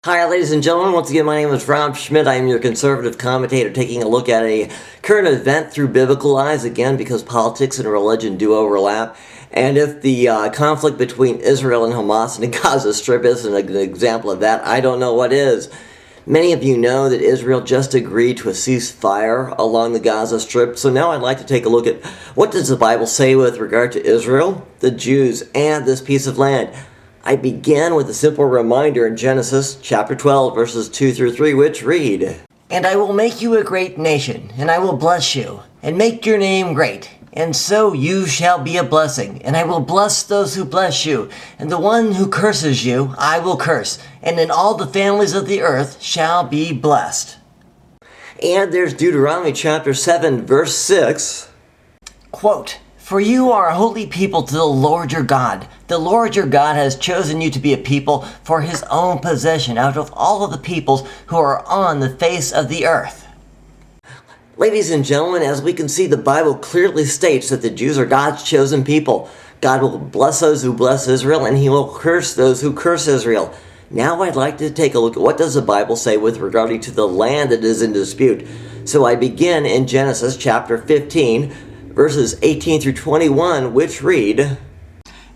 Hi, ladies and gentlemen. Once again, my name is Schmidt. I am your conservative commentator taking a look at a current event through biblical eyes, again, because politics and religion do overlap. And if the conflict between Israel and Hamas and the Gaza Strip isn't an example of that, I don't know what is. Many of you know that Israel just agreed to a ceasefire along the Gaza Strip, so now I'd like to take a look at what does the Bible say with regard to Israel, the Jews, and this piece of land. I begin with a simple reminder in Genesis chapter 12, verses 2 through 3, which read, "And I will make you a great nation, and I will bless you, and make your name great, and so you shall be a blessing. And I will bless those who bless you, and the one who curses you I will curse, and in all the families of the earth shall be blessed." And there's Deuteronomy chapter 7, verse 6. Quote, "For you are a holy people to the Lord your God. The Lord your God has chosen you to be a people for his own possession out of all of the peoples who are on the face of the earth." Ladies and gentlemen, as we can see, the Bible clearly states that the Jews are God's chosen people. God will bless those who bless Israel, and he will curse those who curse Israel. Now I'd like to take a look at what does the Bible say with regard to the land that is in dispute. So I begin in Genesis chapter 15, verses 18 through 21, which read,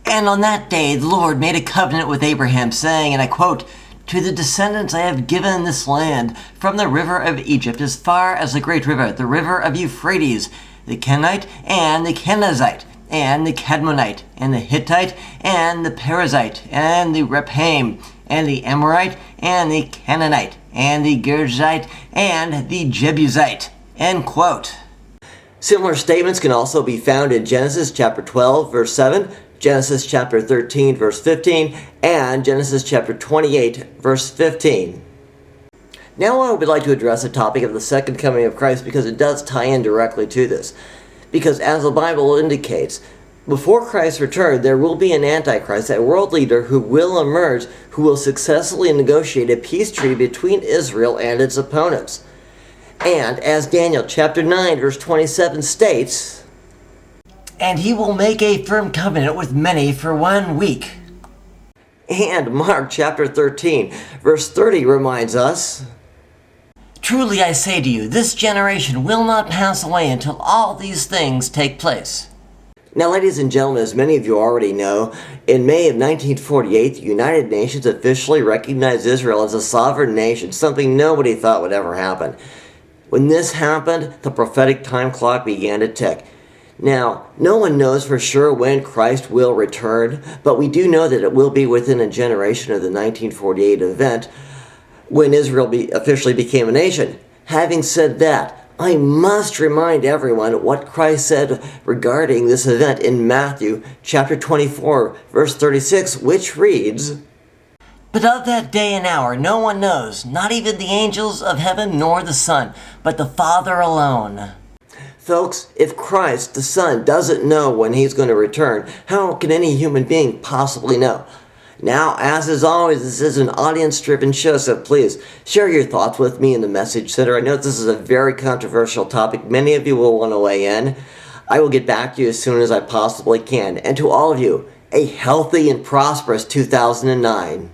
"And on that day the Lord made a covenant with Abraham, saying," and I quote, "To the descendants I have given this land, from the river of Egypt as far as the great river, the river of Euphrates, the Kenite and the Kenizzite, and the Cadmonite, and the Hittite, and the Perizzite, and the Rephaim, and the Amorite, and the Canaanite, and the Girgite, and the Jebusite." End quote. Similar statements can also be found in Genesis chapter 12, verse 7, Genesis chapter 13, verse 15, and Genesis chapter 28, verse 15. Now I would like to address the topic of the second coming of Christ because it does tie in directly to this. Because as the Bible indicates, before Christ's return, there will be an Antichrist, a world leader who will emerge, who will successfully negotiate a peace treaty between Israel and its opponents. And as Daniel chapter 9, verse 27 states, "And he will make a firm covenant with many for 1 week." And Mark chapter 13, verse 30 reminds us, "Truly I say to you, this generation will not pass away until all these things take place." Now, ladies and gentlemen, as many of you already know, in May of 1948, the United Nations officially recognized Israel as a sovereign nation, something nobody thought would ever happen. When this happened, the prophetic time clock began to tick. Now, no one knows for sure when Christ will return, but we do know that it will be within a generation of the 1948 event when Israel officially became a nation. Having said that, I must remind everyone what Christ said regarding this event in Matthew chapter 24, verse 36, which reads, "But of that day and hour no one knows, not even the angels of heaven nor the Son, but the Father alone." Folks, if Christ, the Son, doesn't know when he's going to return, how can any human being possibly know? Now, as is always, this is an audience-driven show, so please share your thoughts with me in the message center. I know this is a very controversial topic. Many of you will want to weigh in. I will get back to you as soon as I possibly can. And to all of you, a healthy and prosperous 2009.